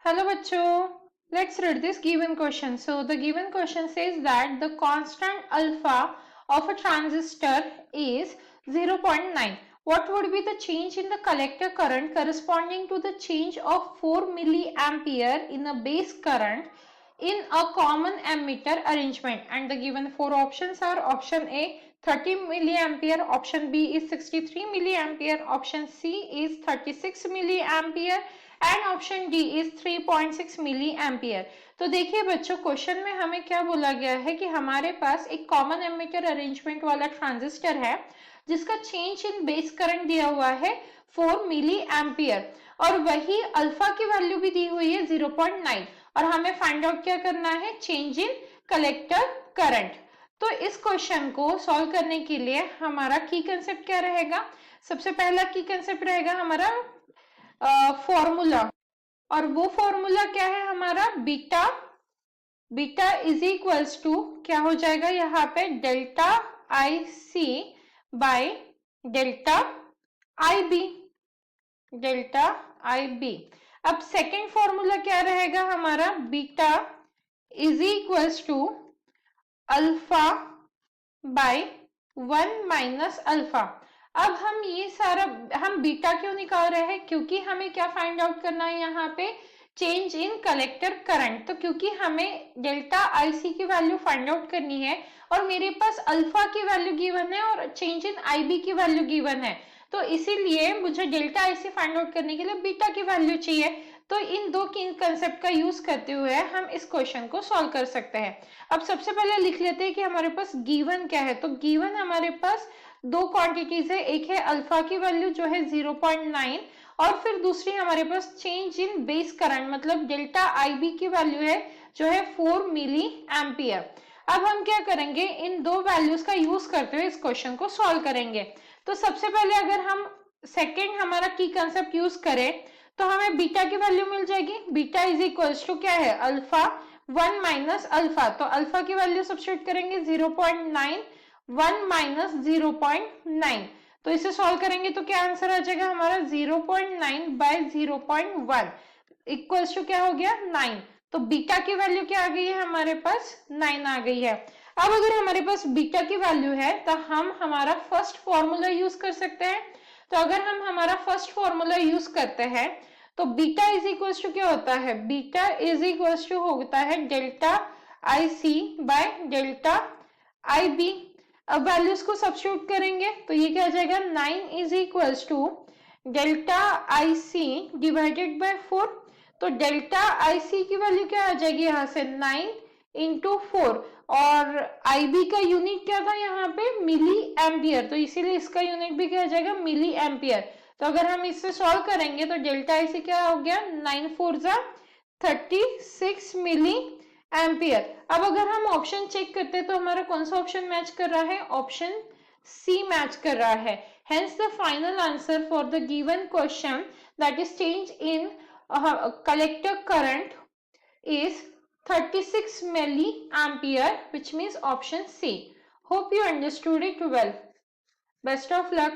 Hello bachcho, let's read this given question. So the given question says that the constant alpha of a transistor is 0.9. What would be the change in the collector current corresponding to the change of 4 milliampere in a base current in a common ammeter arrangement? And the given four options are: option A 30 milliampere, option B is 63 milliampere, option C is 36 milliampere and option D is 3.6 milliampere. तो देखिए बच्चों, question में हमें क्या बोला गया है कि हमारे पास एक कॉमन एमिटर अरेंजमेंट वाला ट्रांजिस्टर है जिसका चेंज इन बेस करंट दिया हुआ है 4 मिली एम्पियर और वही अल्फा की वैल्यू भी दी हुई है 0.9 और हमें फाइंड आउट क्या करना है, चेंज इन कलेक्टर करंट। तो इस क्वेश्चन को सॉल्व करने के लिए हमारा की कंसेप्ट क्या रहेगा? सबसे पहला की कंसेप्ट रहेगा हमारा फॉर्मूला, और वो फॉर्मूला क्या है हमारा, beta. Beta is equals to क्या हो जाएगा यहाँ पे, delta I C by delta I B, delta I B. अब सेकेंड फॉर्मूला क्या रहेगा हमारा, beta is equals to alpha by 1 minus alpha. अब हम ये सारा हम बीटा क्यों निकाल रहे हैं, क्योंकि हमें क्या फाइंड आउट करना है यहाँ पे, चेंज इन कलेक्टर करंट। तो क्योंकि हमें डेल्टा आईसी की वैल्यू फाइंड आउट करनी है और मेरे पास अल्फा की वैल्यू गिवन है और चेंज इन आईबी की वैल्यू गिवन है, तो इसीलिए मुझे डेल्टा आईसी फाइंड आउट करने के लिए बीटा की वैल्यू चाहिए। तो इन दो कंसेप्ट का यूज करते हुए हम इस क्वेश्चन को सॉल्व कर सकते हैं। अब सबसे पहले लिख लेते हैं कि हमारे पास गिवन क्या है। तो गिवन हमारे पास दो क्वांटिटीज है, एक है अल्फा की वैल्यू जो है 0.9 और फिर दूसरी हमारे पास चेंज इन बेस करंट मतलब डेल्टा आईबी की वैल्यू है जो है 4 मिली एम्पियर। अब हम क्या करेंगे, इन दो वैल्यूज का यूज करते हुए इस क्वेश्चन को सॉल्व करेंगे। तो सबसे पहले अगर हम सेकेंड हमारा की कंसेप्ट यूज करें तो हमें बीटा की वैल्यू मिल जाएगी। बीटा इज इक्वल्स टू क्या है, अल्फा 1 माइनस अल्फा। तो अल्फा की वैल्यू सब्स्टिट्यूट करेंगे 0.9, 1 माइनस 0.9। तो इसे सॉल्व करेंगे तो क्या आंसर आ जाएगा हमारा, 0.9 बाय 0.1 इक्वल्स टू क्या हो गया, 9। तो बीटा की वैल्यू क्या आ गई है हमारे पास, 9 आ गई है। अब अगर हमारे पास बीटा की वैल्यू है तो हम हमारा फर्स्ट फॉर्मूला यूज कर सकते हैं। तो अगर हम हमारा फर्स्ट फॉर्मूला यूज करते हैं तो बीटा इज इक्वल्स टू क्या होता है, बीटा इज इक्वल्स टू होता है delta I C by delta I B. अब वैल्यूज को सब्स्टिट्यूट करेंगे तो ये क्या आ जाएगा, 9 is equals to delta I C divided by 4। तो डेल्टा आई सी की वैल्यू क्या आ जाएगी यहाँ से, 9 इंटू 4 और आईबी का यूनिट क्या था यहाँ पे, मिली एम्पियर। तो इसीलिए इसका यूनिट भी क्या आ जाएगा, मिली एम्पियर। तो अगर हम इससे सॉल्व करेंगे तो डेल्टा आई सी क्या हो गया, 9 4 जा 36 मिली एम्पियर। अब अगर हम ऑप्शन चेक करते हैं तो हमारा कौन सा ऑप्शन मैच कर रहा है, ऑप्शन सी मैच कर रहा है। Hence the final answer for the given question that is change in collector current is 36 milliampere, which means option C. Hope you understood it well. Best of luck.